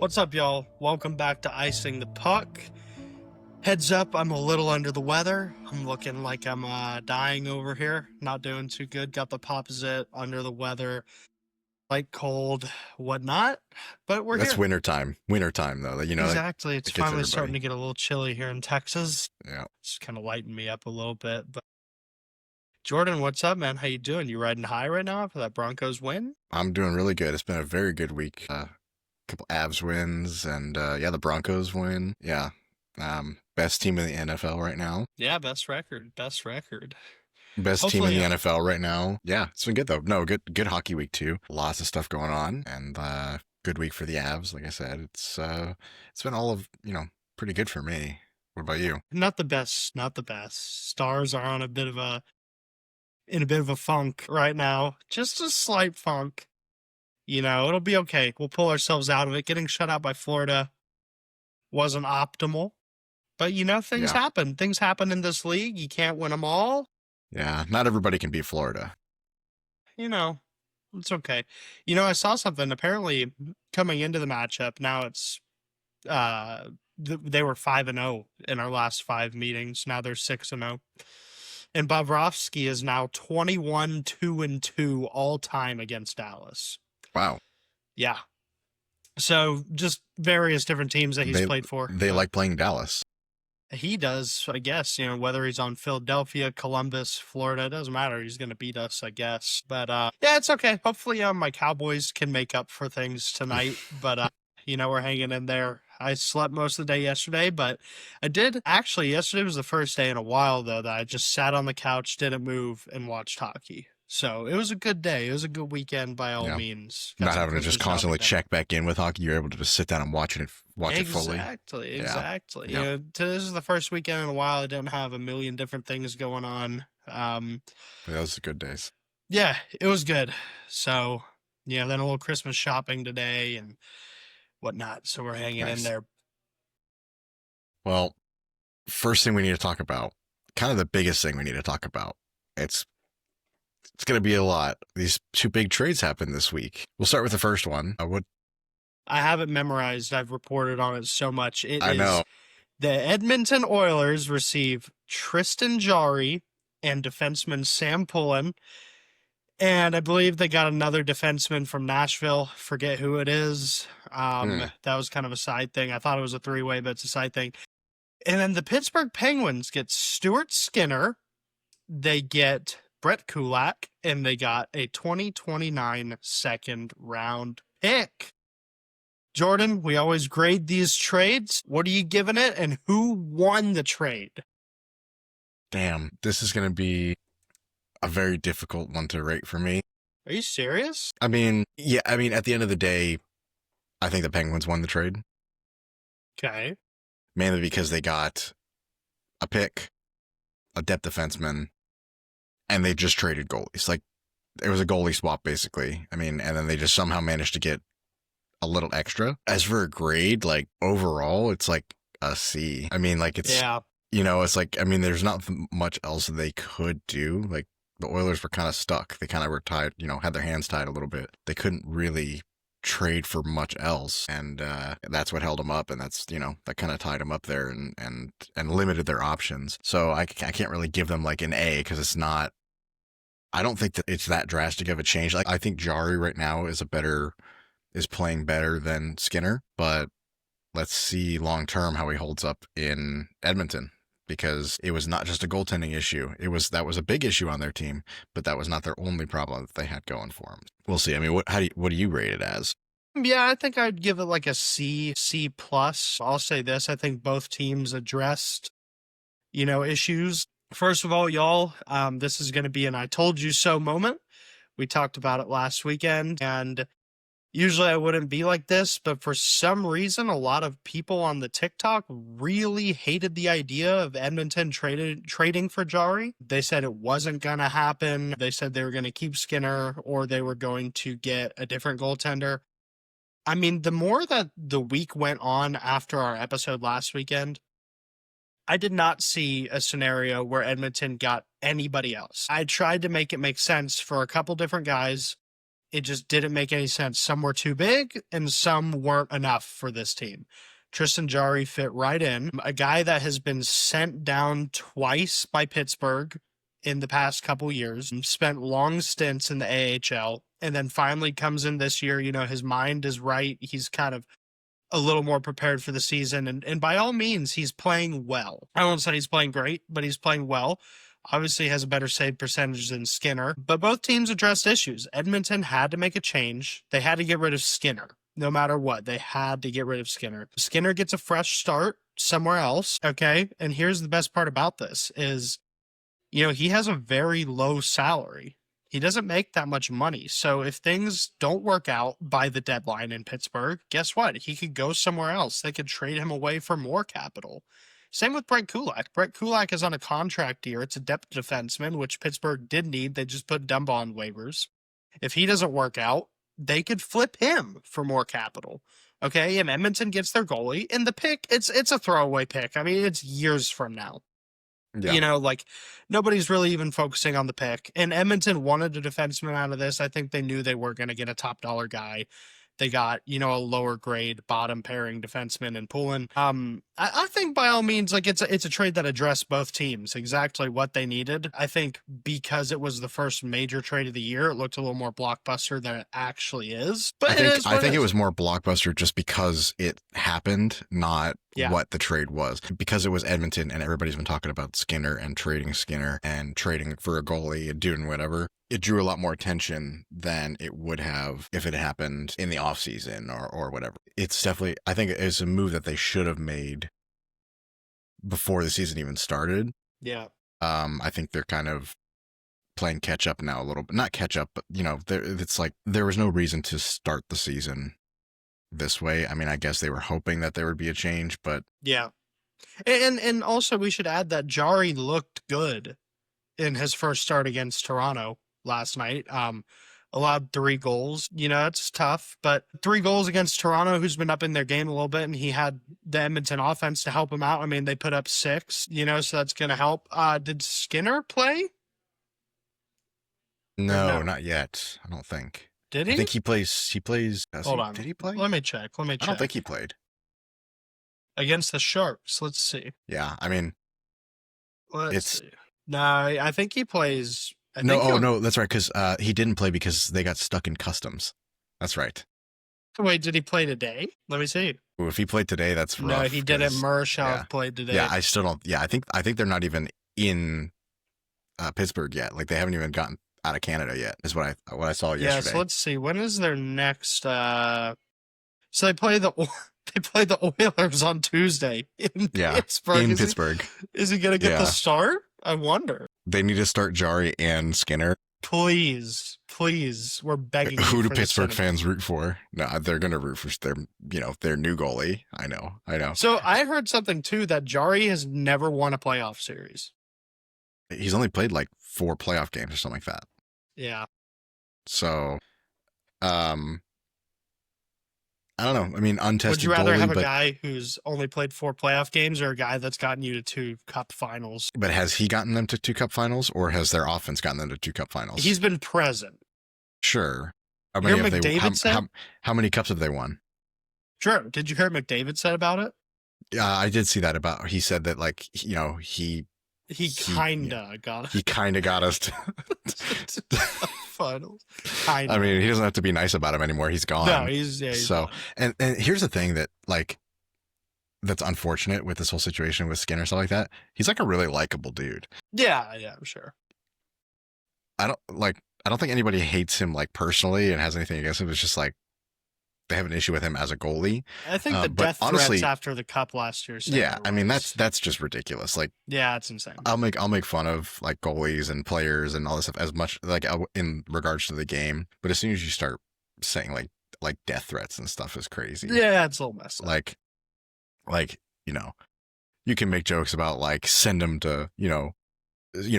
What's up, y'all? Welcome back to Icing the Puck. Heads up, I'm a little under the weather. I'm looking like I'm dying over here. Not doing too good. Got the popposite, under the weather, light cold, whatnot. But we're That's here. wintertime. Wintertime, though. Exactly. It's it gets finally starting everybody. to get a little chilly here in Texas. Yeah. It's kind of lighting me up a little bit. But Jordan, what's up, man? How you doing? You riding high right now after that Broncos win? I'm doing really good. It's been a very good week. Couple Avs wins and the Broncos win. Yeah. Best team in the NFL right now. Yeah, best record. Best record. Best team in Hopefully, the NFL right now. Yeah, it's been good though. No, good hockey week too. Lots of stuff going on and good week for the Avs. Like I said, it's been all of, pretty good for me. What about you? Not the best. Not the best. Stars are on in a bit of a funk right now. Just a slight funk. It'll be okay. We'll pull ourselves out of it. Getting shut out by Florida wasn't optimal. But, things Yeah. happen. Things happen in this league. You can't win them all. Yeah, not everybody can beat Florida. It's okay. I saw something. Apparently, coming into the matchup, now it's they were 5-0 in our last 5 meetings. Now they're 6-0. And Bobrovsky is now 21-2-2 all time against Dallas. Wow. Yeah. So just various different teams that he's played for. They like playing Dallas. He does, I guess, whether he's on Philadelphia, Columbus, Florida, it doesn't matter. He's going to beat us, I guess. But yeah, it's okay. Hopefully my Cowboys can make up for things tonight. But, we're hanging in there. I slept most of the day yesterday, but I did actually, yesterday was the first day in a while, though, that I just sat on the couch, didn't move, and watched hockey. So it was a good day. It was a good weekend by all means. Not having to just constantly check back in with hockey. You're able to just sit down and watch it fully. Exactly. Yeah. This is the first weekend in a while I didn't have a million different things going on. Those are good days. Yeah, it was good. So, then a little Christmas shopping today and whatnot. So we're hanging in there. Well, first thing we need to talk about, kind of the biggest thing we need to talk about, it's going to be a lot. These 2 big trades happened this week. We'll start with the first one. I have it memorized. I've reported on it so much. I know. The Edmonton Oilers receive Tristan Jarry and defenseman Sam Pullen. And I believe they got another defenseman from Nashville. Forget who it is. That was kind of a side thing. I thought it was a 3-way, but it's a side thing. And then the Pittsburgh Penguins get Stuart Skinner. They get Brett Kulak, and they got a 2029 second round pick. Jordan, we always grade these trades. What are you giving it, and who won the trade? Damn, this is going to be a very difficult one to rate for me. Are you serious? I mean, at the end of the day, I think the Penguins won the trade. Okay. Mainly because they got a pick, a depth defenseman, and they just traded goalies. Like, it was a goalie swap, basically. I mean, and then they just somehow managed to get a little extra. As for a grade, like, overall, it's like a C. I mean, like, it's, it's like, I mean, there's not much else they could do. Like, the Oilers were kind of stuck. They kind of were tied, had their hands tied a little bit. They couldn't really trade for much else, and that's what held them up, and that's that kind of tied them up there and limited their options. So I can't really give them like an A, because it's not, I don't think that it's that drastic of a change. Like, I think Jarry right now is playing better than Skinner, but let's see long term how he holds up in Edmonton, because it was not just a goaltending issue. That was a big issue on their team, but that was not their only problem that they had going for them. We'll see. I mean, what do you rate it as? Yeah, I think I'd give it like a C+. I'll say this. I think both teams addressed, issues. First of all, y'all, this is going to be an I told you so moment. We talked about it last weekend, and usually I wouldn't be like this, but for some reason, a lot of people on the TikTok really hated the idea of Edmonton trading for Jarry. They said it wasn't going to happen. They said they were going to keep Skinner, or they were going to get a different goaltender. I mean, the more that the week went on after our episode last weekend, I did not see a scenario where Edmonton got anybody else. I tried to make it make sense for a couple different guys. it just didn't make any sense. Some were too big and some weren't enough for this team. Tristan Jarry fit right in. A guy that has been sent down twice by Pittsburgh in the past couple years, spent long stints in the AHL, and then finally comes in this year. His mind is right. He's kind of a little more prepared for the season. And by all means, he's playing well. I won't say he's playing great, but he's playing well. Obviously has a better save percentage than Skinner, but both teams addressed issues. Edmonton had to make a change. They had to get rid of Skinner. No matter what, they had to get rid of Skinner. Skinner gets a fresh start somewhere else, okay? And here's the best part about this is, he has a very low salary. He doesn't make that much money. So if things don't work out by the deadline in Pittsburgh, guess what? He could go somewhere else. They could trade him away for more capital. Same with Brett Kulak. Brett Kulak is on a contract year. It's a depth defenseman, which Pittsburgh did need. They just put Dumba on waivers. If he doesn't work out, they could flip him for more capital. Okay, and Edmonton gets their goalie, and the pick, it's a throwaway pick. I mean, it's years from now. Yeah. Nobody's really even focusing on the pick. And Edmonton wanted a defenseman out of this. I think they knew they were going to get a top dollar guy. They got, a lower grade bottom pairing defenseman in Poulin. I think by all means, it's a trade that addressed both teams exactly what they needed. I think because it was the first major trade of the year, it looked a little more blockbuster than it actually is. But I think it was more blockbuster just because it happened, not what the trade was. Because it was Edmonton and everybody's been talking about Skinner and trading for a goalie and doing whatever. It drew a lot more attention than it would have if it happened in the offseason or whatever. It's definitely, I think it's a move that they should have made before the season even started. Yeah. I think they're kind of playing catch up now a little bit. Not catch up, but, it's like there was no reason to start the season this way. I mean, I guess they were hoping that there would be a change, but. Yeah. And also we should add that Jarry looked good in his first start against Toronto last night. Allowed 3 goals. It's tough, but 3 goals against Toronto, who's been up in their game a little bit, and he had the Edmonton offense to help him out. I mean, they put up 6, so that's going to help. Did Skinner play? No, not yet. I don't think. Did he? I think he plays. Hold on. Did he play? Let me check. I don't think he played. Against the Sharks. Let's see. Yeah, I mean, Let's see. No, I think he plays. No, that's right, because he didn't play because they got stuck in customs. That's right. Wait, did he play today? Let me see. Ooh, if he played today, that's rough. No, he didn't. Murashov played today. Yeah, I still don't. Yeah, I think they're not even in Pittsburgh yet. Like they haven't even gotten out of Canada yet. Is what I saw yesterday. Yeah, so let's see. When is their next? So they play the Oilers on Tuesday in Pittsburgh. Pittsburgh. Is he gonna get the start? I wonder. They need to start Jarry and Skinner. Please, we're begging. Who do Pittsburgh fans root for? No, they're gonna root for their new goalie. I know. So I heard something too that Jarry has never won a playoff series. He's only played like 4 playoff games or something like that. Yeah. So, I don't know. I mean, untested. Would you rather goalie, have a guy who's only played 4 playoff games or a guy that's gotten you to 2 cup finals? But has he gotten them to 2 cup finals, or has their offense gotten them to 2 cup finals? He's been present. Sure. How many how many cups have they won? Sure. Did you hear what McDavid said about it? Yeah, I did see that he said that he kinda got us to finals. I mean, he doesn't have to be nice about him anymore. He's gone. No, he's so gone. And here's the thing that that's unfortunate with this whole situation with Skinner, stuff like that. He's like a really likable dude. Yeah, I'm sure. I don't think anybody hates him like personally and has anything against him. It's just like they have an issue with him as a goalie. I think the death threats after the cup last year. Yeah, I mean that's just ridiculous. Like, yeah, it's insane. I'll make fun of like goalies and players and all this stuff as much like in regards to the game, but as soon as you start saying like death threats and stuff is crazy. Yeah, it's a little messed up. Like you can make jokes about like send them to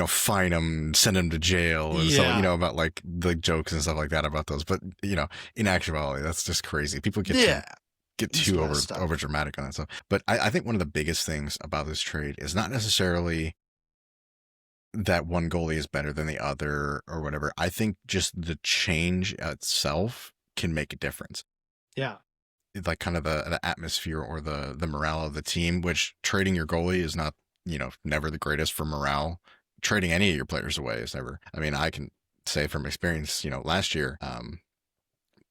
fine them, send them to jail, and stuff, about like the jokes and stuff like that about those. But in actuality, that's just crazy. People get too over dramatic on that stuff. But I think one of the biggest things about this trade is not necessarily that one goalie is better than the other or whatever. I think just the change itself can make a difference. Yeah. Like kind of the atmosphere or the morale of the team, which trading your goalie is not, never the greatest for morale. Trading any of your players away is never. I mean, I can say from experience, last year,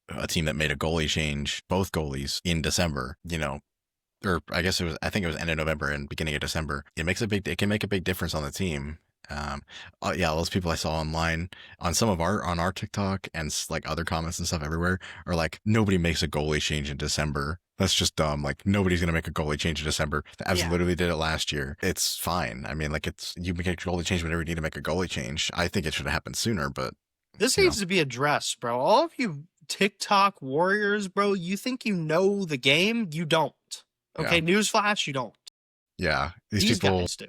a team that made a goalie change, both goalies in December, or I think it was end of November and beginning of December. It can make a big difference on the team. Yeah, those people I saw online on on our TikTok and like other comments and stuff everywhere are like, nobody makes a goalie change in December. That's just dumb. Like nobody's gonna make a goalie change in December. The Avs literally did it last year. It's fine. I mean, like you make a goalie change whenever you need to make a goalie change. I think it should have happened sooner, but this needs to be addressed, bro. All of you TikTok warriors, bro, you think you know the game? You don't. Okay, newsflash, you don't. Yeah, these people guys do.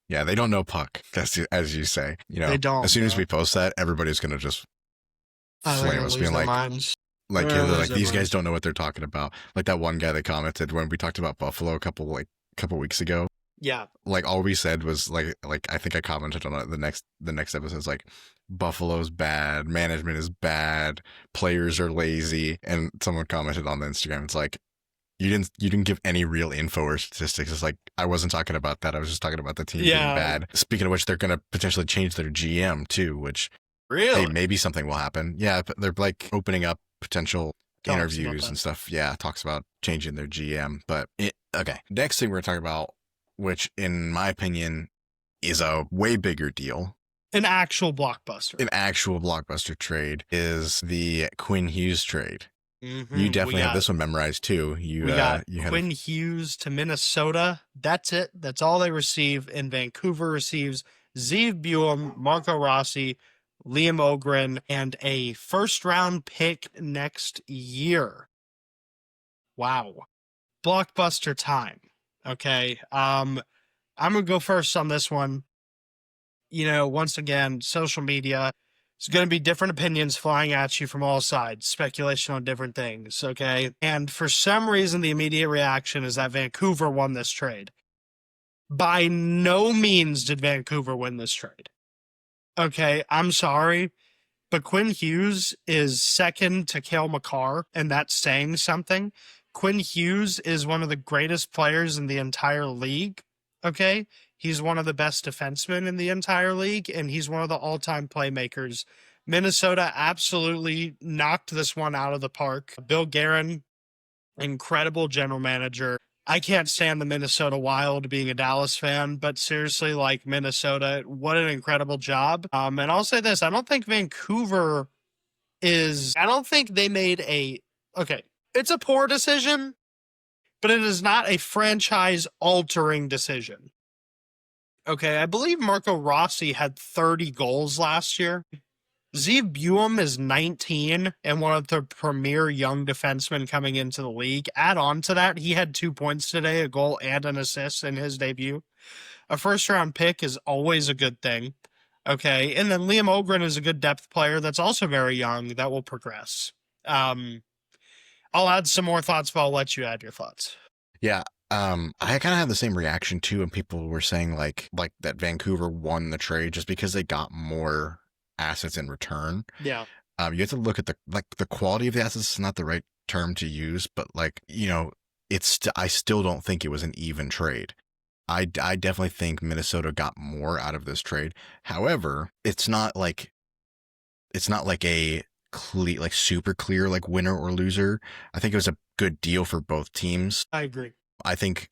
Yeah, they don't know puck, as you say. They don't. As soon as we post that, everybody's gonna just flame us, being like these guys don't know what they're talking about. Like that one guy that commented when we talked about Buffalo a couple weeks ago. Yeah. Like all we said was like I think I commented on it, the next episode's like, Buffalo's bad, management is bad, players are lazy, and someone commented on the Instagram. It's like, you didn't give any real info or statistics. It's like, I wasn't talking about that. I was just talking about the team being bad. Speaking of which, they're going to potentially change their GM too, which really, hey, maybe something will happen. Yeah, but they're like opening up potential interviews and stuff. Yeah, talks about changing their GM. But okay, next thing we're talking about, which in my opinion is a way bigger deal. An actual blockbuster trade is the Quinn Hughes trade. Mm-hmm. You definitely have this one memorized too. We got Quinn Hughes to Minnesota. That's it. That's all they receive. And Vancouver receives Zeev Buell, Marco Rossi, Liam Ogren, and a first-round pick next year. Wow. Blockbuster time. Okay. I'm going to go first on this one. Once again, social media, it's going to be different opinions flying at you from all sides, speculation on different things, okay? And for some reason, the immediate reaction is that Vancouver won this trade. By no means did Vancouver win this trade. Okay, I'm sorry, but Quinn Hughes is second to Cale Makar, and that's saying something. Quinn Hughes is one of the greatest players in the entire league, okay? He's one of the best defensemen in the entire league, and he's one of the all-time playmakers. Minnesota absolutely knocked this one out of the park. Bill Guerin, incredible general manager. I can't stand the Minnesota Wild being a Dallas fan, but seriously, like Minnesota, what an incredible job. And I'll say this, I don't think Vancouver I don't think they made okay, it's a poor decision, but it is not a franchise-altering decision. Okay, I believe Marco Rossi had 30 goals last year. Zeev Buell is 19 and one of the premier young defensemen coming into the league. Add on to that, he had 2 points today, a goal and an assist in his debut. A first-round pick is always a good thing. Okay, and then Liam Ogren is a good depth player that's also very young that will progress. I'll add some more thoughts, but I'll let you add your thoughts. Yeah. I kind of had the same reaction too, and people were saying like that Vancouver won the trade just because they got more assets in return. Yeah. You have to look at the quality of the assets is not the right term to use, but I still don't think it was an even trade. I definitely think Minnesota got more out of this trade. However, it's not like a super clear like winner or loser. I think it was a good deal for both teams. I agree. I think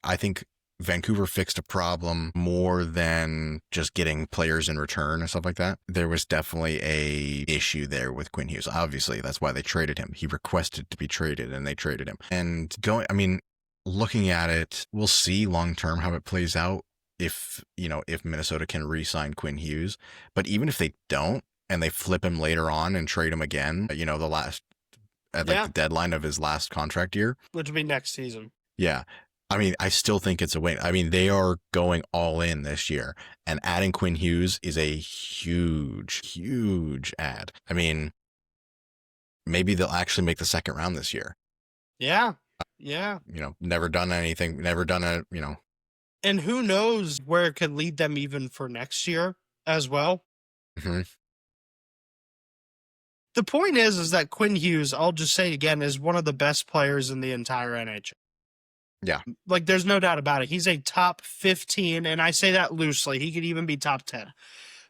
Vancouver fixed a problem more than just getting players in return and stuff like that. There was definitely a issue there with Quinn Hughes. Obviously, that's why they traded him. He requested to be traded and they traded him. And looking at it, we'll see long term how it plays out if Minnesota can re-sign Quinn Hughes. But even if they don't and they flip him later on and trade him again, the deadline of his last contract year, which will be next season. Yeah. I still think it's a win. They are going all in this year, and adding Quinn Hughes is a huge, huge add. Maybe they'll actually make the second round this year. Yeah. Yeah. Never done anything, never done it, And who knows where it could lead them even for next year. as well. Hmm. The point is that Quinn Hughes, I'll just say it again, is one of the best players in the entire NHL. Yeah. Like, there's no doubt about it. He's a top 15, and I say that loosely. He could even be top 10.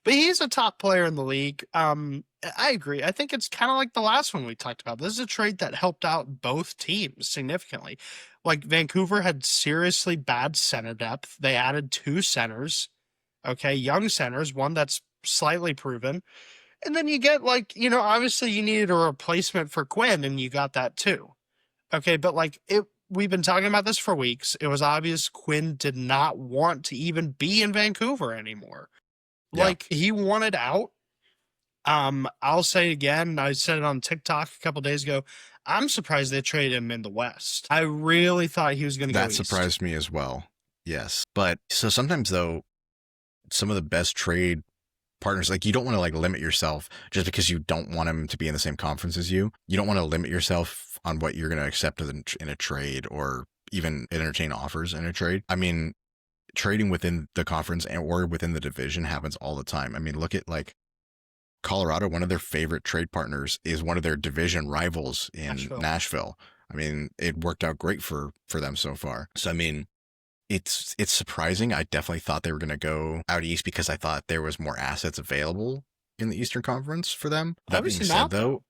But he's a top player in the league. I agree. I think it's kind of like the last one we talked about. This is a trade that helped out both teams significantly. Like, Vancouver had seriously bad center depth. They added 2 centers, okay, young centers, one that's slightly proven. And then you get, like, obviously you needed a replacement for Quinn, and you got that too. Okay, but like we've been talking about this for weeks. It was obvious Quinn did not want to even be in Vancouver anymore. Yeah. Like, he wanted out. I'll say it again. I said it on TikTok a couple days ago. I'm surprised they traded him in the West. I really thought he was going to go That east. surprised me as well. Yes. But so sometimes though, some of the best trade partners, like, you don't want to like limit yourself just because you don't want him to be in the same conference as you. You don't want to limit yourself on what you're going to accept in a trade or even entertain offers in a trade. I mean, trading within the conference or within the division happens all the time. I mean, look at like Colorado, one of their favorite trade partners is one of their division rivals in Nashville. I mean, it worked out great for them so far. So, I mean, it's surprising. I definitely thought they were going to go out east because I thought there was more assets available in the Eastern Conference for them. That being said, though,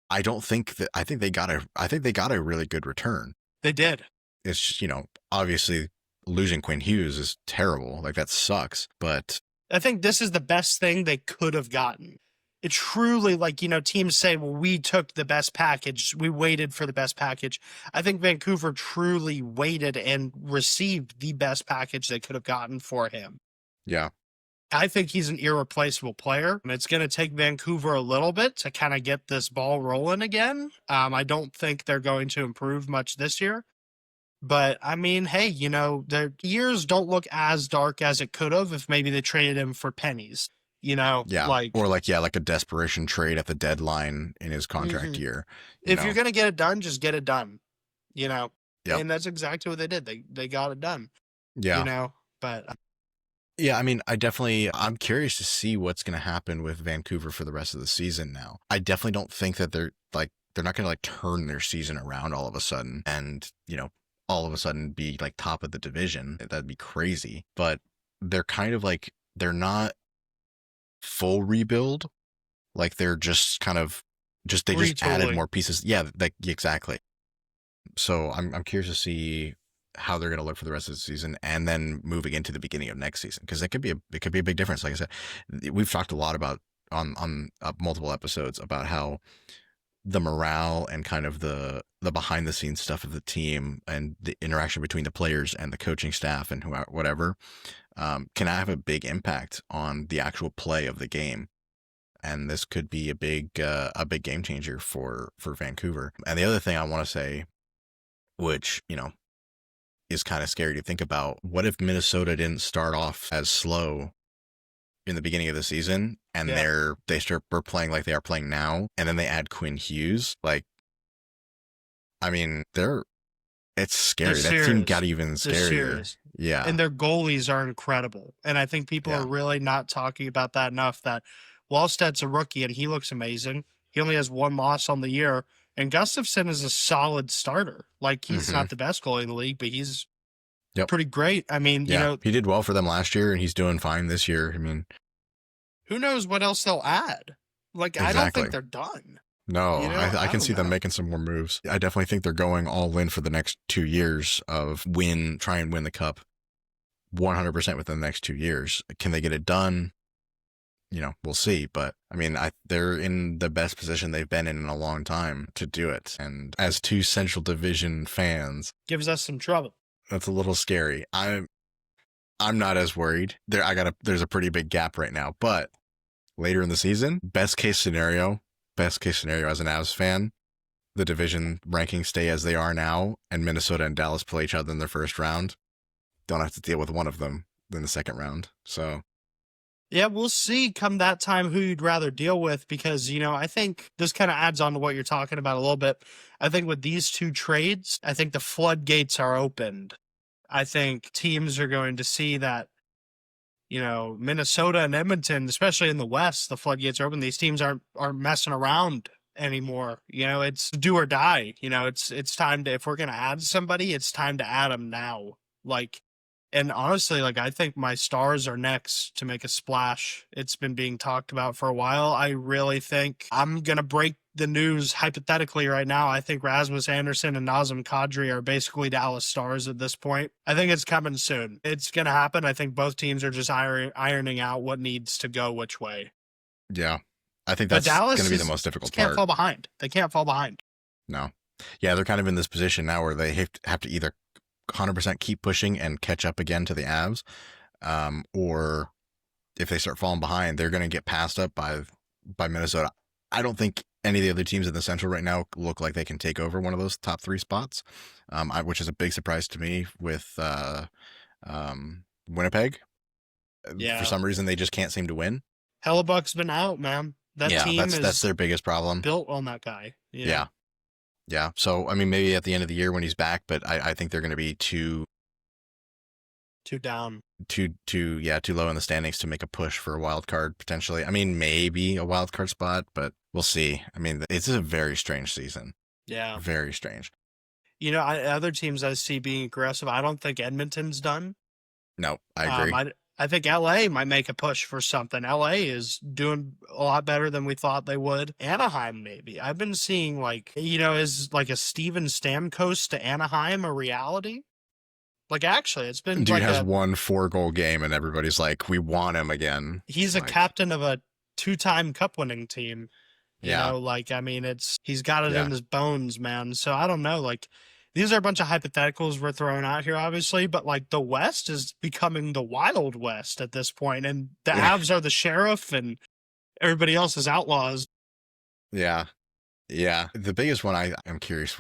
I think they got a really good return. They did. It's just, obviously losing Quinn Hughes is terrible. Like, that sucks. But I think this is the best thing they could have gotten. It truly, like, teams say, well, we took the best package. We waited for the best package. I think Vancouver truly waited and received the best package they could have gotten for him. Yeah. I think he's an irreplaceable player. It's going to take Vancouver a little bit to kind of get this ball rolling again. I don't think they're going to improve much this year. But, I mean, hey, their years don't look as dark as it could have if maybe they traded him for pennies. Yeah. Like a desperation trade at the deadline in his contract year. If you're going to get it done, just get it done, Yep. And that's exactly what they did. They got it done, but. Yeah, I mean, I'm curious to see what's going to happen with Vancouver for the rest of the season now. I definitely don't think that they're not going to like turn their season around all of a sudden and, all of a sudden be like top of the division. That'd be crazy. But they're kind of like, they're not full rebuild. Like, they're just kind of just added more pieces. Yeah, like, exactly. So I'm curious to see how they're going to look for the rest of the season and then moving into the beginning of next season, because it could be a big difference. Like I said, we've talked a lot about on multiple episodes about how the morale and kind of the behind the scenes stuff of the team and the interaction between the players and the coaching staff and whatever can have a big impact on the actual play of the game. And this could be a big game changer for Vancouver. And the other thing I want to say, which, is kind of scary to think about, what if Minnesota didn't start off as slow in the beginning of the season and they start playing like they are playing now, and then they add Quinn Hughes? Like, I mean, it's scary. That team got even scarier. Yeah. And their goalies are incredible. And I think people are really not talking about that enough, that Wallstedt's a rookie and he looks amazing. He only has 1 loss on the year. And Gustafsson is a solid starter. Like, he's not the best goalie in the league, but he's pretty great. I mean, he did well for them last year and he's doing fine this year. I mean, who knows what else they'll add? Like, exactly. I don't think they're done. No, I can see them making some more moves. I definitely think they're going all in for the next 2 years of try and win the cup 100% within the next 2 years. Can they get it done? We'll see. But I mean, they're in the best position they've been in a long time to do it. And as 2 Central Division fans, gives us some trouble. That's a little scary. I'm not as worried. There's a pretty big gap right now, but later in the season, best case scenario as an Avs fan, the division rankings stay as they are now, and Minnesota and Dallas play each other in the first round. Don't have to deal with one of them in the second round. So. Yeah, we'll see come that time who you'd rather deal with, because, I think this kind of adds on to what you're talking about a little bit. I think with these 2 trades, I think the floodgates are opened. I think teams are going to see that Minnesota and Edmonton, especially in the West, the floodgates are open. These teams aren't messing around anymore. It's do or die. It's time to, if we're gonna add somebody, it's time to add them now. And honestly, I think my Stars are next to make a splash. It's been being talked about for a while. I really think I'm gonna break the news hypothetically right now. I think Rasmus Anderson and Nazem Kadri are basically Dallas Stars at this point. I think it's coming soon. It's going to happen. I think both teams are just ironing out what needs to go which way. Yeah. I think that's going to be the most difficult part. Can't fall behind. They can't fall behind. No. Yeah, they're kind of in this position now where they have to either 100% keep pushing and catch up again to the Avs, or if they start falling behind, they're going to get passed up by Minnesota. I don't think any of the other teams in the Central right now look like they can take over one of those top 3 spots, which is a big surprise to me with Winnipeg. Yeah. For some reason, they just can't seem to win. Hellebuck's been out, man. That's their biggest problem. Built on that guy. Yeah. So, I mean, maybe at the end of the year when he's back, but I think they're going to be too down. Too low in the standings to make a push for a wild card potentially. I mean, maybe a wild card spot, but we'll see. I mean, it's a very strange season. Yeah. Very strange. Other teams I see being aggressive, I don't think Edmonton's done. No, I agree. I think LA might make a push for something. LA is doing a lot better than we thought they would. Anaheim, maybe. I've been seeing is a Steven Stamkos to Anaheim a reality? Actually, it's been Dude has won 4-goal game and everybody's like, we want him again. He's a captain of a 2-time cup winning team. He's got it in his bones, man. So I don't know. These are a bunch of hypotheticals we're throwing out here, obviously, but the West is becoming the Wild West at this point, and the Avs are the sheriff and everybody else is outlaws. Yeah. The biggest one, I'm curious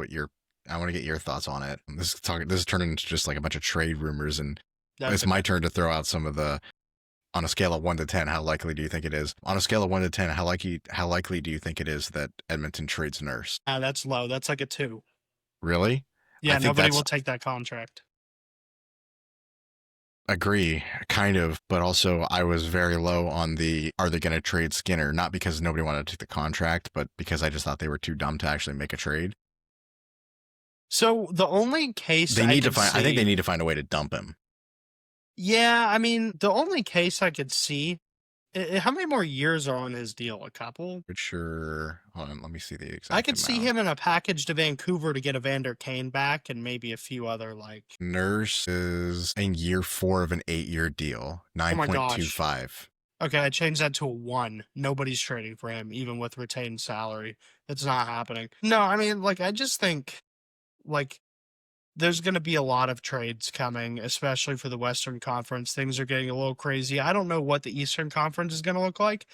I want to get your thoughts on it. This is turning into just a bunch of trade rumors, and it's my turn to throw out some of the, on a scale of 1 to 10, how likely do you think it is? On a scale of 1 to 10, how likely do you think it is that Edmonton trades Nurse? That's low. That's a 2. Really? Yeah, nobody will take that contract. Agree, kind of, but also I was very low on are they going to trade Skinner? Not because nobody wanted to take the contract, but because I just thought they were too dumb to actually make a trade. So the only case I think they need to find a way to dump him. Yeah, I mean, the only case I could see, how many more years are on his deal? A couple? Sure. Hold on, let me see the exact I could see him in a package to Vancouver to get Evander Kane back and maybe a few other Nurse is in year 4 of an 8-year deal, 9.25. Okay, I changed that to a 1. Nobody's trading for him, even with retained salary. It's not happening. No, I mean, I just think there's going to be a lot of trades coming, especially for the Western Conference. Things are getting a little crazy. I don't know what the Eastern Conference is going to look like.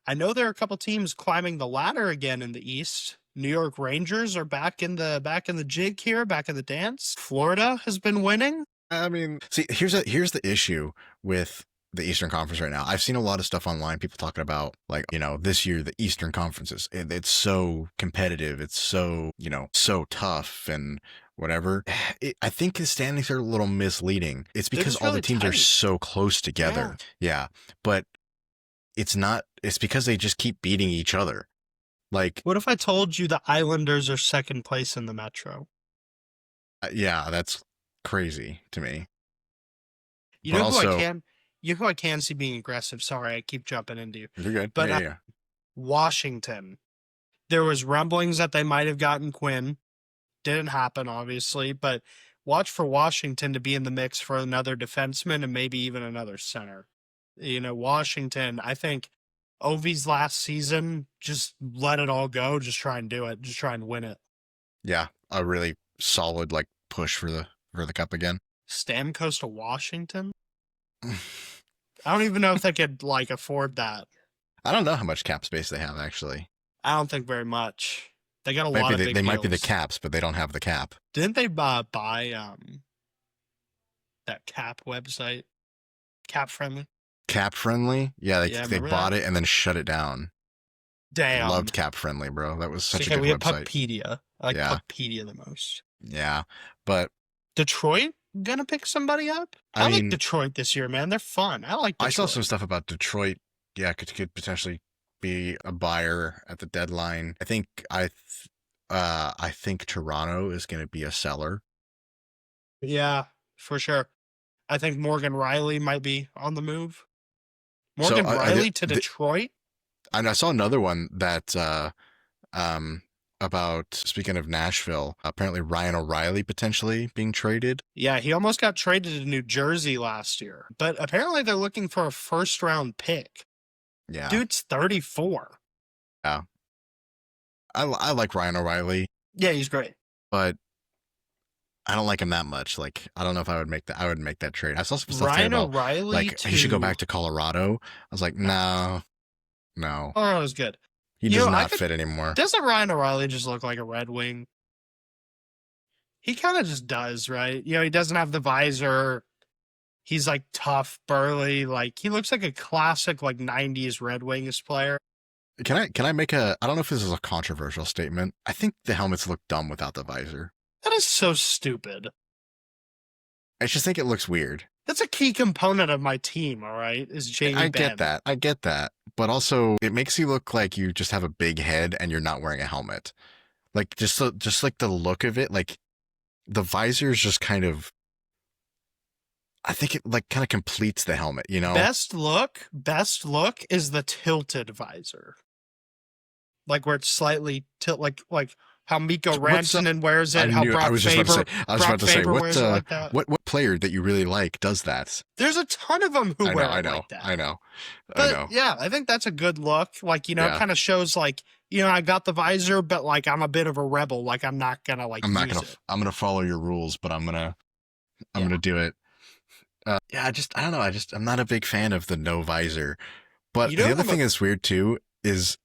I know there are a couple teams climbing the ladder again in the East. New York Rangers are back in the jig here, back in the dance. Florida has been winning. I mean, see, here's the issue with the Eastern Conference right now. I've seen a lot of stuff online, people talking about this year, the Eastern Conference it's so competitive. It's so, so tough and whatever. I think the standings are a little misleading. It's because all the teams are so close together. Yeah. But it's not, it's because they just keep beating each other. What if I told you the Islanders are second place in the Metro? Yeah, that's crazy to me. You know who I can see being aggressive? Sorry, I keep jumping into you. You're good. But yeah. Washington. There was rumblings that they might have gotten Quinn. Didn't happen, obviously, but watch for Washington to be in the mix for another defenseman and maybe even another center. Washington, I think Ovi's last season, just let it all go. Just try and do it. Just try and win it. Yeah, a really solid push for the cup again. Stamkos to Washington? I don't even know if they could afford that. I don't know how much cap space they have, actually. I don't think very much. They got a lot of big They might deals. be the Caps, but they don't have the cap. Didn't they buy that cap website? Cap Friendly? Cap Friendly? Yeah, they bought it and then shut it down. Damn. I loved Cap Friendly, bro. That was such a good we have website. Puckpedia. I like Puckpedia the most. Yeah, but Detroit gonna pick somebody up. I I like mean, Detroit this year, man. They're fun. I like I saw Detroit. some stuff about Detroit. Yeah, could potentially be a buyer at the deadline. I think Toronto is going to be a seller. Yeah, for sure. I think Morgan Riley might be on the move. Morgan Riley to Detroit? And I saw another one that about, speaking of Nashville, apparently Ryan O'Reilly potentially being traded. Yeah, he almost got traded to New Jersey last year, but apparently they're looking for a first-round pick. Yeah. Dude's 34. Yeah. I like Ryan O'Reilly. Yeah, he's great. But I don't like him that much. Like, I don't know if I would make that trade. I saw some stuff Ryan about, O'Reilly like, he should go back to Colorado. I was like, no. Colorado's good. He does not fit anymore. Doesn't Ryan O'Reilly just look like a Red Wing? He kind of just does, right? He doesn't have the visor. He's like tough, burly. Like, he looks like a classic, like, 90s Red Wings player. Can I make I don't know if this is a controversial statement. I think the helmets look dumb without the visor. That is so stupid. I just think it looks weird. That's a key component of my team, all right, is Jamie Benn. I get that. But also, it makes you look like you just have a big head and you're not wearing a helmet. Like, just like the look of it, like, the visor is just kind of, I think it, like, kind of completes the helmet, you know? Best look is the tilted visor. Like, where it's slightly like how Mikko Rantanen wears it, how Brock Faber wears it like that. What player that you really like does that? There's a ton of them who wear it like that. I know. But yeah, I think that's a good look. Like, kind of shows like, I got the visor, but like I'm a bit of a rebel. Like I'm not gonna I'm gonna follow your rules, but I'm gonna do it. I don't know. I'm not a big fan of the no visor. But the other thing that's weird too is,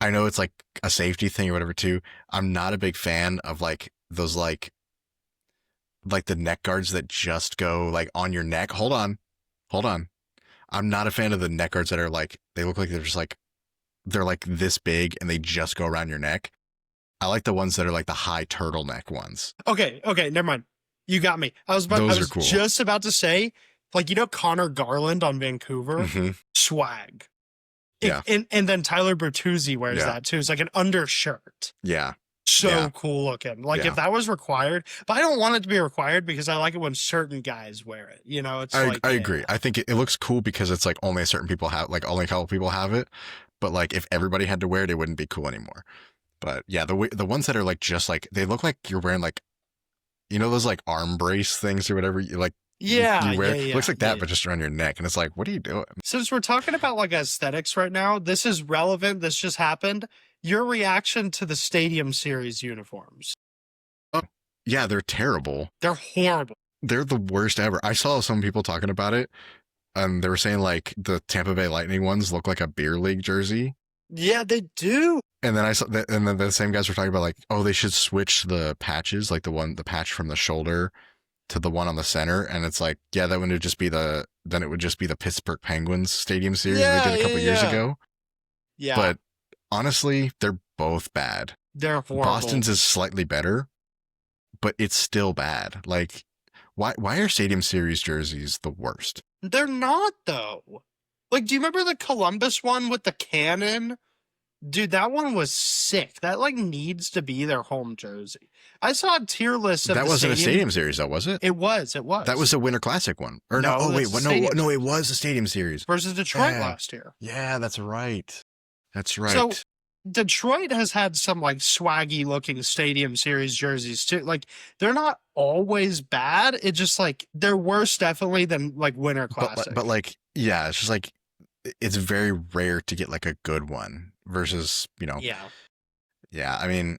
I know it's like a safety thing or whatever too. I'm not a big fan of like those like the neck guards that just go like on your neck. Hold on. I'm not a fan of the neck guards that are like, they look like they're like this big and they just go around your neck. I like the ones that are like the high turtleneck ones. Okay, never mind. You got me. I was cool. Just about to say, like, Connor Garland on Vancouver, swag. Yeah. And then Tyler Bertuzzi wears that too. It's like an undershirt. Yeah. So cool looking. Like if that was required, but I don't want it to be required because I like it when certain guys wear it. It's I agree. I think it looks cool because it's like only certain people have, like only a couple people have it. But like if everybody had to wear it, it wouldn't be cool anymore. But yeah, the ones that are like just like, they look like you're wearing like, those like arm brace things or whatever you like. Yeah, you wear. It looks like that, but just around your neck. And it's like, what are you doing? Since we're talking about like aesthetics right now, this is relevant. This just happened. Your reaction to the Stadium Series uniforms. Oh, yeah, they're terrible. They're horrible. They're the worst ever. I saw some people talking about it, and they were saying like the Tampa Bay Lightning ones look like a beer league jersey. Yeah, they do. And then I saw that, and then the same guys were talking about like, oh, they should switch the patches, like the patch from the shoulder to the one on the center. And it's like, yeah, that would just be the Pittsburgh Penguins Stadium Series they did a couple years ago. Yeah. But honestly, they're both bad. They're horrible. Boston's is slightly better, but it's still bad. Like, why are Stadium Series jerseys the worst? They're not, though. Like, do you remember the Columbus one with the cannon? Dude, that one was sick. That, like, needs to be their home jersey. I saw a tier list of that wasn't a Stadium Series, though, was it? It was. That was the Winter Classic one. Or no, no, it was the Stadium Series. Versus Detroit last year. Yeah, that's right. So, Detroit has had some, like, swaggy-looking Stadium Series jerseys, too. Like, they're not always bad. It's just, like, they're worse, definitely, than, like, Winter Classic. But like, yeah, it's just, like, it's very rare to get, like, a good one versus, Yeah, I mean...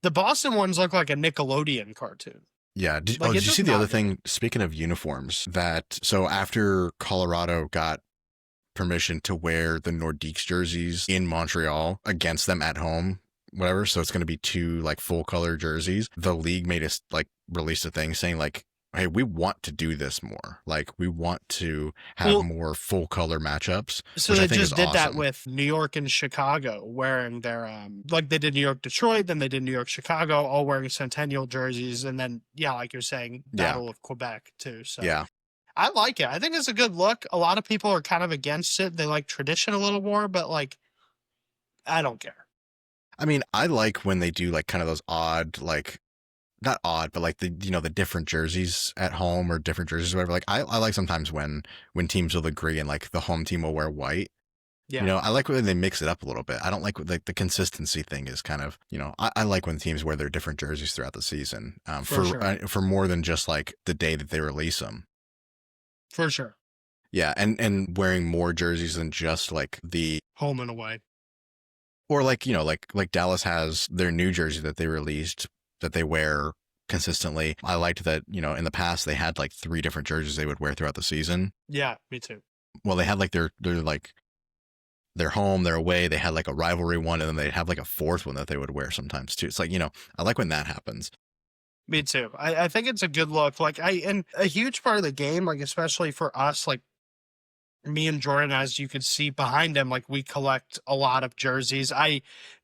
The Boston ones look like a Nickelodeon cartoon. Yeah. Did you see the other thing? Speaking of uniforms, so after Colorado got permission to wear the Nordiques jerseys in Montreal against them at home, whatever, so it's going to be 2 like full color jerseys, the league released a thing saying like, hey, we want to do this more. Like, we want to have Well, more full color matchups, so which I they think is just did that awesome. with New York and Chicago, wearing their like they did New York Detroit, then they did New York Chicago, all wearing Centennial jerseys, and then yeah, like you're saying, Yeah. Battle of Quebec too. So Yeah. I like it. I think it's a good look. A lot of people are kind of against it. They like tradition a little more, but like I don't care. I mean, I like when they do like kind of those odd, like, not odd, but like the, the different jerseys at home or different jerseys or whatever. Like, I like sometimes when teams will agree and like the home team will wear white. Yeah, I like when they mix it up a little bit. I don't like like the consistency thing is kind of, I like when teams wear their different jerseys throughout the season, for sure, for more than just like the day that they release them. for sure. Yeah, and wearing more jerseys than just like the, Home and away. or like, like Dallas has their new jersey that they released that they wear consistently. I liked that, in the past they had like 3 different jerseys they would wear throughout the season. Yeah, me too. Well, they had like their like their home, their away, they had like a rivalry one, and then they'd have like a 4th one that they would wear sometimes too. It's like, I like when that happens. Me too. I think it's a good look. Like and a huge part of the game, like especially for us, like me and Jordan, as you can see behind him, like we collect a lot of jerseys.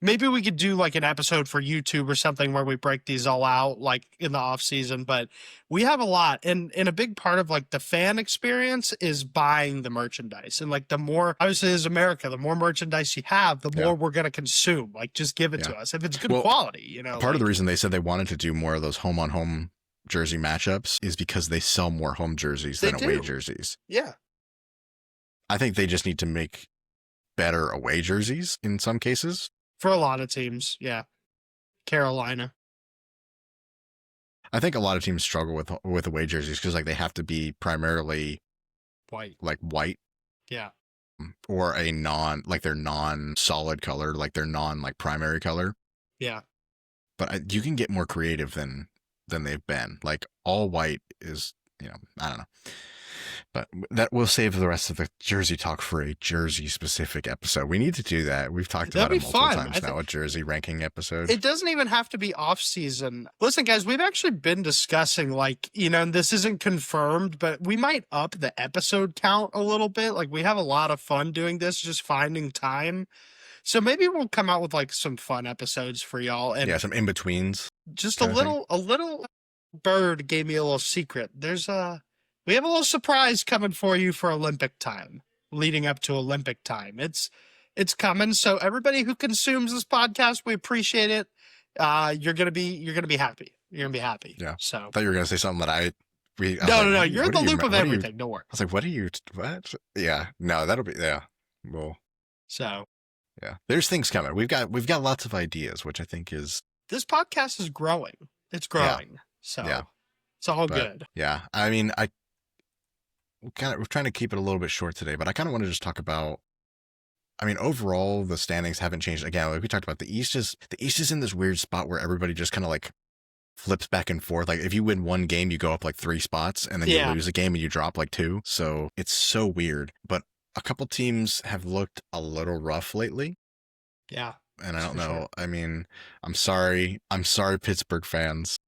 Maybe we could do like an episode for YouTube or something where we break these all out like in the off season, but we have a lot. And a big part of like the fan experience is buying the merchandise. And like the more, obviously as America, the more merchandise you have, the more Yeah. we're going to consume. Like just give it Yeah. to us. If it's good Well, quality, part of the like, reason they said they wanted to do more of those home on home jersey matchups is because they sell more home jerseys they than away do. jerseys. Yeah. I think they just need to make better away jerseys in some cases. For a lot of teams. Yeah. Carolina. I think a lot of teams struggle with away jerseys because like they have to be primarily White. like white Yeah. or a their non solid color, like their non like primary color. Yeah. But you can get more creative than they've been. Like all white is, I don't know. But that will save the rest of the jersey talk for a jersey specific episode. We need to do that. We've talked That'd about it be multiple fun. times now, a jersey ranking episode. It doesn't even have to be off season. Listen, guys, we've actually been discussing like, and this isn't confirmed, but we might up the episode count a little bit. Like we have a lot of fun doing this, just finding time. So maybe we'll come out with like some fun episodes for y'all. And Yeah, some in-betweens. just a little bird gave me a little secret. We have a little surprise coming for you for Olympic time, leading up to Olympic time. It's coming. So everybody who consumes this podcast, we appreciate it. You're gonna be happy. You're gonna be happy. Yeah. So I thought you were gonna say something that I no. You're in the loop of everything. Don't worry. I was like, what? Yeah. No, that'll be, yeah. Well, So yeah. There's things coming. We've got lots of ideas, which I think is, this podcast is growing. It's growing. So Yeah. it's all but, good. Yeah. I mean, we're trying to keep it a little bit short today, but I kind of want to just talk about, I mean, overall, the standings haven't changed. Again, like we talked about, the East is in this weird spot where everybody just kind of like flips back and forth. Like if you win one game, you go up like 3 spots, and then you lose a game and you drop like 2. So it's so weird. But a couple teams have looked a little rough lately. Yeah. And I don't know. Sure. I mean, I'm sorry, Pittsburgh fans.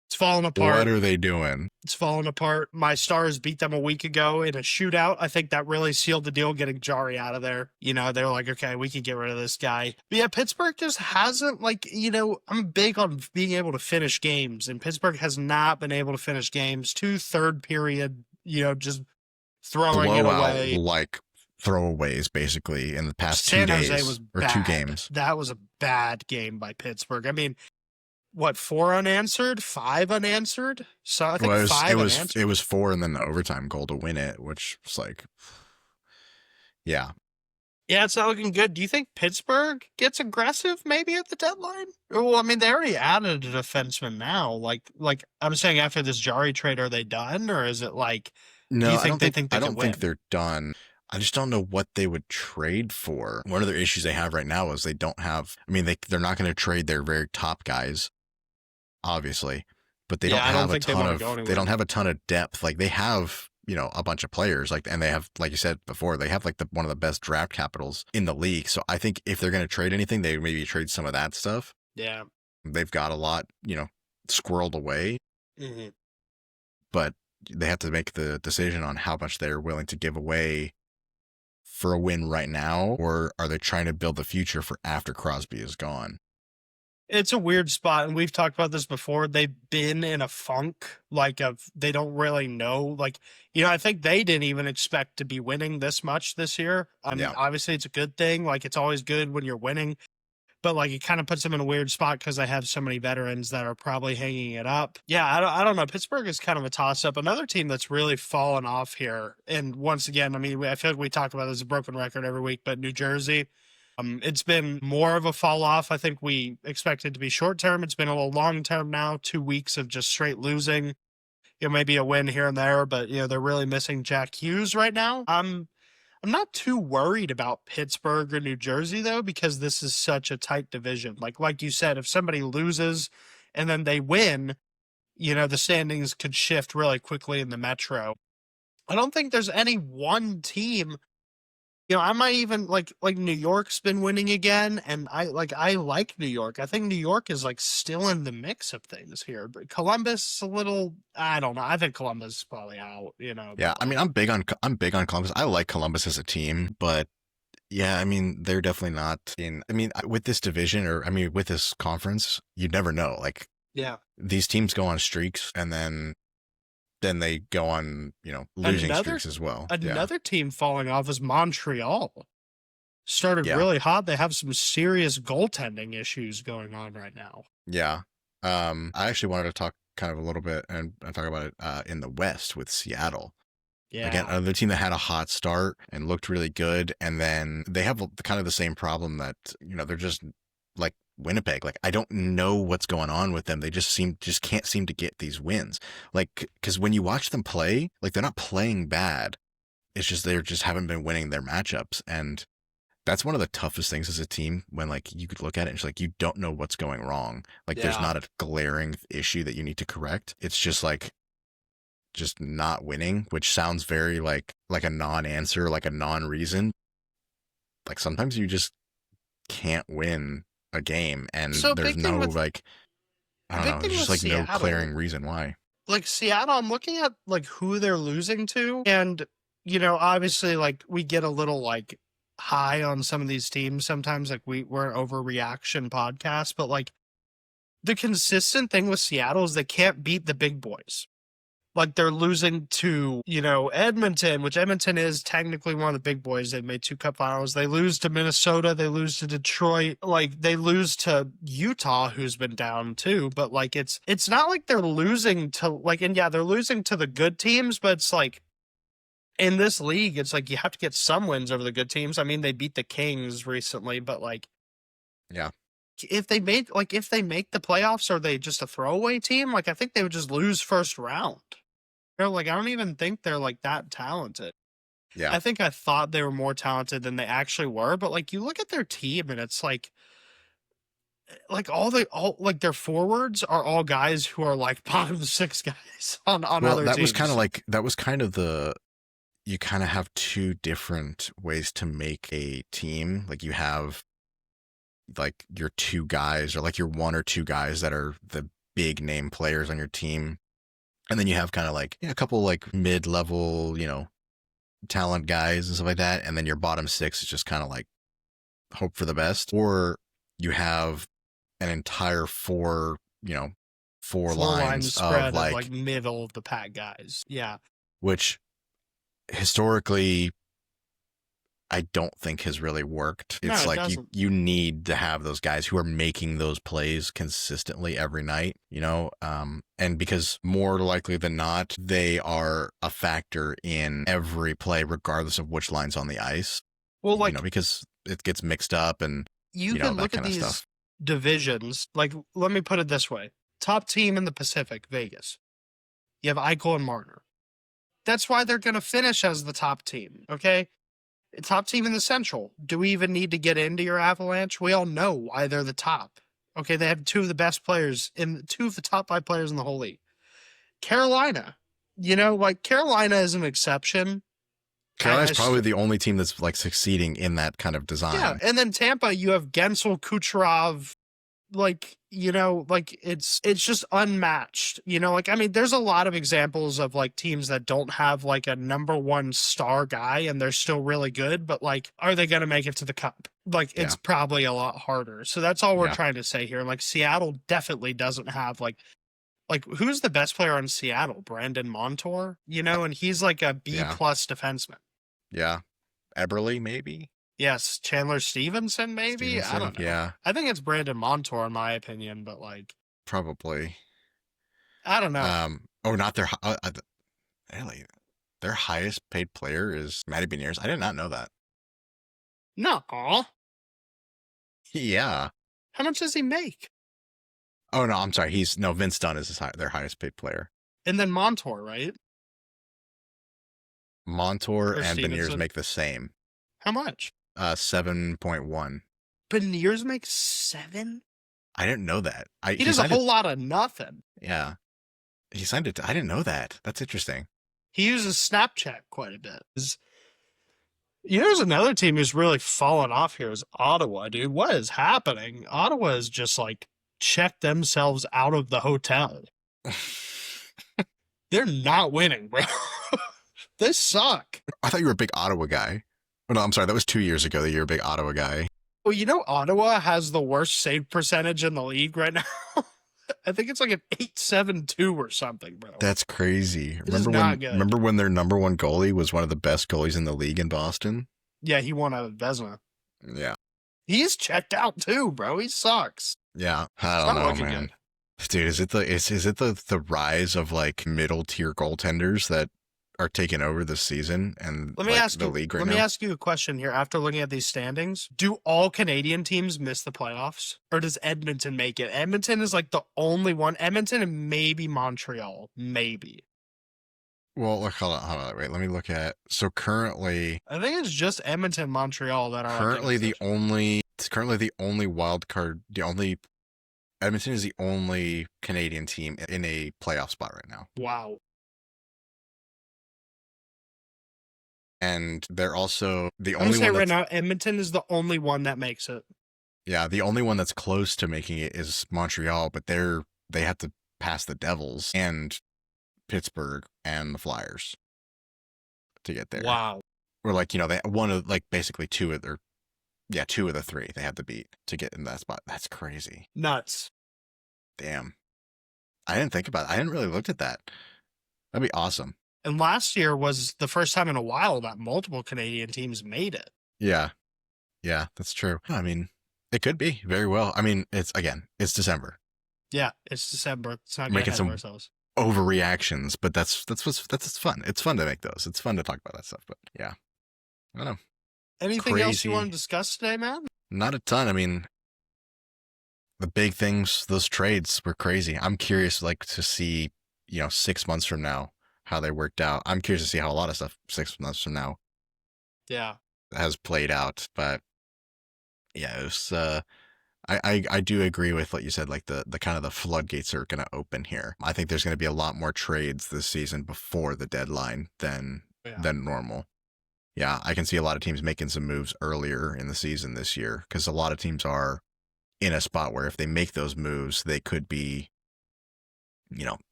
It's falling apart. What are they doing? It's falling apart. My Stars beat them a week ago in a shootout. I think that really sealed the deal, getting Jari out of there. They're like, okay, we can get rid of this guy. But yeah, Pittsburgh just hasn't, like, I'm big on being able to finish games, and Pittsburgh has not been able to finish games. 2 third period, just throwing it away. Like throwaways, basically, in the past San 2 days. Jose was or bad. 2 games. That was a bad game by Pittsburgh. I mean, what, 4 unanswered, 5 unanswered? So I think 5 unanswered. It was 4 and then the overtime goal to win it, which was like, yeah. Yeah, it's not looking good. Do you think Pittsburgh gets aggressive maybe at the deadline? Well, I mean, they already added a defenseman now. Like I'm saying, after this Jari trade, are they done, or is it like? No, do you think I don't think they're done. I just don't know what they would trade for. One of their issues they have right now is they don't have. I mean, they're not going to trade their very top guys, obviously, but they don't have a ton of. They don't have a ton of depth. Like they have, a bunch of players. Like, and they have, like you said before, they have like one of the best draft capitals in the league. So I think if they're going to trade anything, they maybe trade some of that stuff. Yeah, they've got a lot, squirreled away. Mm-hmm. but they have to make the decision on how much they're willing to give away for a win right now, or are they trying to build the future for after Crosby is gone? It's a weird spot, and we've talked about this before. They've been in a funk, they don't really know. I think they didn't even expect to be winning this much this year. I mean, obviously it's a good thing. It's always good when you're winning, but it kind of puts them in a weird spot because they have so many veterans that are probably hanging it up. Yeah, I don't know. Pittsburgh is kind of a toss-up. Another team that's really fallen off here, and once again, I mean, I feel like we talk about this as a broken record every week, but New Jersey. It's been more of a fall off. I think we expected to be short term. It's been a little long term now. 2 weeks of just straight losing. Maybe a win here and there, but they're really missing Jack Hughes right now. I'm not too worried about Pittsburgh or New Jersey though, because this is such a tight division. Like you said, if somebody loses and then they win, the standings could shift really quickly in the Metro. I don't think there's any one team. I might even like New York's been winning again, and I like New York. I think New York is still in the mix of things here, but Columbus a little. I don't know. I think Columbus is probably out. Yeah, I mean, I'm big on Columbus. I like Columbus as a team, but yeah, I mean, they're definitely not in. I mean, with this division, or I mean, with this conference, you never know. Yeah, these teams go on streaks, and then they go on, losing streaks as well. Another team falling off is Montreal. Started really hot. They have some serious goaltending issues going on right now. Yeah. I actually wanted to talk kind of a little bit and talk about it in the West with Seattle. Yeah. Again, another team that had a hot start and looked really good. And then they have kind of the same problem that, they're just like Winnipeg. I don't know what's going on with them. They just can't seem to get these wins. Because when you watch them play, they're not playing bad. It's just they just haven't been winning their matchups, and that's one of the toughest things as a team when you could look at it and it's you don't know what's going wrong. There's not a glaring issue that you need to correct. It's just just not winning, which sounds very like a non-answer, like a non-reason. Sometimes you just can't win a game, and there's no I don't know, there's just no glaring reason why. Seattle, I'm looking at who they're losing to, and obviously we get a little high on some of these teams sometimes. We're an overreaction podcast, but the consistent thing with Seattle is they can't beat the big boys. They're losing to, Edmonton, which Edmonton is technically one of the big boys. They've made 2 cup finals. They lose to Minnesota. They lose to Detroit. They lose to Utah, who's been down too. But it's not like they're losing to and yeah, they're losing to the good teams, but it's in this league, it's you have to get some wins over the good teams. I mean, they beat the Kings recently, but yeah. If they make the playoffs, are they just a throwaway team? I think they would just lose first round. I don't even think they're that talented. Yeah. I think I thought they were more talented than they actually were, but you look at their team and it's their forwards are all guys who are bottom 6 guys on other teams. That was kind of you kind of have 2 different ways to make a team. You have your 2 guys, or your 1 or 2 guys that are the big name players on your team. And then you have kind of a couple mid-level, talent guys and stuff like that. And then your bottom 6 is just kind of hope for the best. Or you have an entire 4 lines spread of middle of the pack guys. Yeah. Which historically I don't think has really worked. It's you need to have those guys who are making those plays consistently every night, and because more likely than not, they are a factor in every play, regardless of which line's on the ice. Well, because it gets mixed up, and you can look at these divisions. Let me put it this way. Top team in the Pacific, Vegas. You have Eichel and Marner. That's why they're going to finish as the top team, okay? Top team in the Central. Do we even need to get into your Avalanche? We all know why they're the top. Okay, they have 2 of the best players, 2 of the top 5 players in the whole league. Carolina. Carolina is an exception. Carolina's probably the only team that's succeeding in that kind of design. Yeah, and then Tampa, you have Gensel, Kucherov, like, like it's just unmatched, like, I mean, there's a lot of examples of like teams that don't have like a number one star guy and they're still really good, but like, are they going to make it to the cup? Like, it's probably a lot harder. So that's all we're trying to say here. Like, Seattle definitely doesn't have like who's the best player on Seattle? Brandon Montour, and he's like a B plus defenseman. Yeah. Eberle, maybe? Yes, Chandler Stevenson, maybe? I don't know. Yeah. I think it's Brandon Montour, in my opinion, but like... Probably. I don't know. Not their... really? Their highest paid player is Matty Beniers? I did not know that. No. Yeah. How much does he make? Oh, no, I'm sorry. Vince Dunn is their highest paid player. And then Montour, right? Montour and Beniers make the same. How much? 7.1. Beniers makes 7? I didn't know that. He does a whole lot of nothing. Yeah. He signed it. I didn't know that. That's interesting. He uses Snapchat quite a bit. There's another team who's really fallen off here is Ottawa, dude. What is happening? Ottawa is just like checked themselves out of the hotel. They're not winning, bro. They suck. I thought you were a big Ottawa guy. Oh, no, I'm sorry. That was 2 years ago that you were a big Ottawa guy. Well, Ottawa has the worst save percentage in the league right now. I think it's like an 8.72 or something, bro. That's crazy. Good. Remember when their number one goalie was one of the best goalies in the league in Boston? Yeah, he won a Vezina. Yeah. He's checked out too, bro. He sucks. Yeah. I don't know, man. Good. Dude, is it the rise of like middle tier goaltenders that are taking over this season and the league right now? Let me ask you a question here. After looking at these standings, do all Canadian teams miss the playoffs, or does Edmonton make it? Edmonton is like the only one. Edmonton and maybe Montreal, maybe. Well, look, hold on, wait. Let me look at. So currently, I think it's just Edmonton, Montreal that are currently the only wild card. Edmonton is the only Canadian team in a playoff spot right now. Wow. And they're also the only one right now, Edmonton is the only one that makes it. Yeah, the only one that's close to making it is Montreal, but they have to pass the Devils and Pittsburgh and the Flyers to get there. Wow. Or like, they basically two of the three they have to beat to get in that spot. That's crazy. Nuts. Damn. I didn't think about it. I hadn't really looked at that. That'd be awesome. And last year was the first time in a while that multiple Canadian teams made it. Yeah. Yeah, that's true. I mean, it could be very well. I mean, it's December. Yeah, it's December. It's not making some ourselves. Overreactions, but that's fun. It's fun to make those. It's fun to talk about that stuff, but yeah. I don't know. Anything else you want to discuss today, man? Not a ton. I mean, the big things, those trades were crazy. I'm curious to see, 6 months from now how they worked out. I'm curious to see how a lot of stuff 6 months from now has played out. But yeah, it was I do agree with what you said, like the kind of the floodgates are going to open here. I think there's going to be a lot more trades this season before the deadline than normal. Yeah, I can see a lot of teams making some moves earlier in the season this year because a lot of teams are in a spot where if they make those moves, they could be,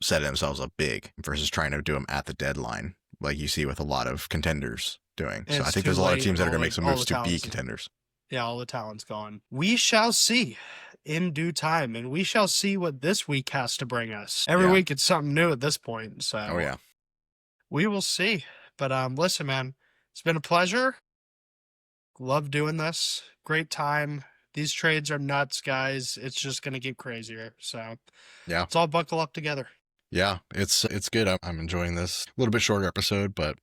setting themselves up big versus trying to do them at the deadline, like you see with a lot of contenders doing. So I think there's a lot of teams that are going to make some moves to be contenders. Yeah, all the talent's gone. We shall see in due time, and we shall see what this week has to bring us. Every week it's something new at this point, so we will see. But listen, man, it's been a pleasure. Love doing this. Great time. These trades are nuts, guys. It's just going to get crazier. So yeah, let's all buckle up together. Yeah, it's good. I'm enjoying this. A little bit shorter episode, but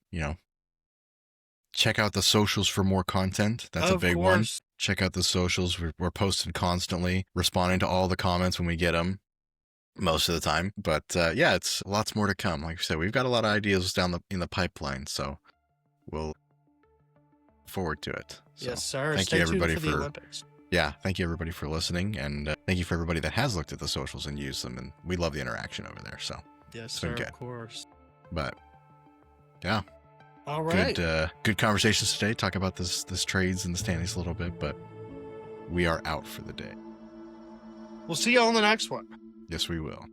check out the socials for more content. That's a big one. Check out the socials. We're posting constantly, responding to all the comments when we get them most of the time. But yeah, it's lots more to come. Like I said, we've got a lot of ideas in the pipeline, so we'll forward to it. So, yes, sir. Thank you everybody for the Olympics. Yeah, thank you everybody for listening, and thank you for everybody that has looked at the socials and used them, and we love the interaction over there. So yes, sir, of course. But yeah. All right. Good conversations today. Talk about this trades and the standings a little bit, but we are out for the day. We'll see you on the next one. Yes, we will.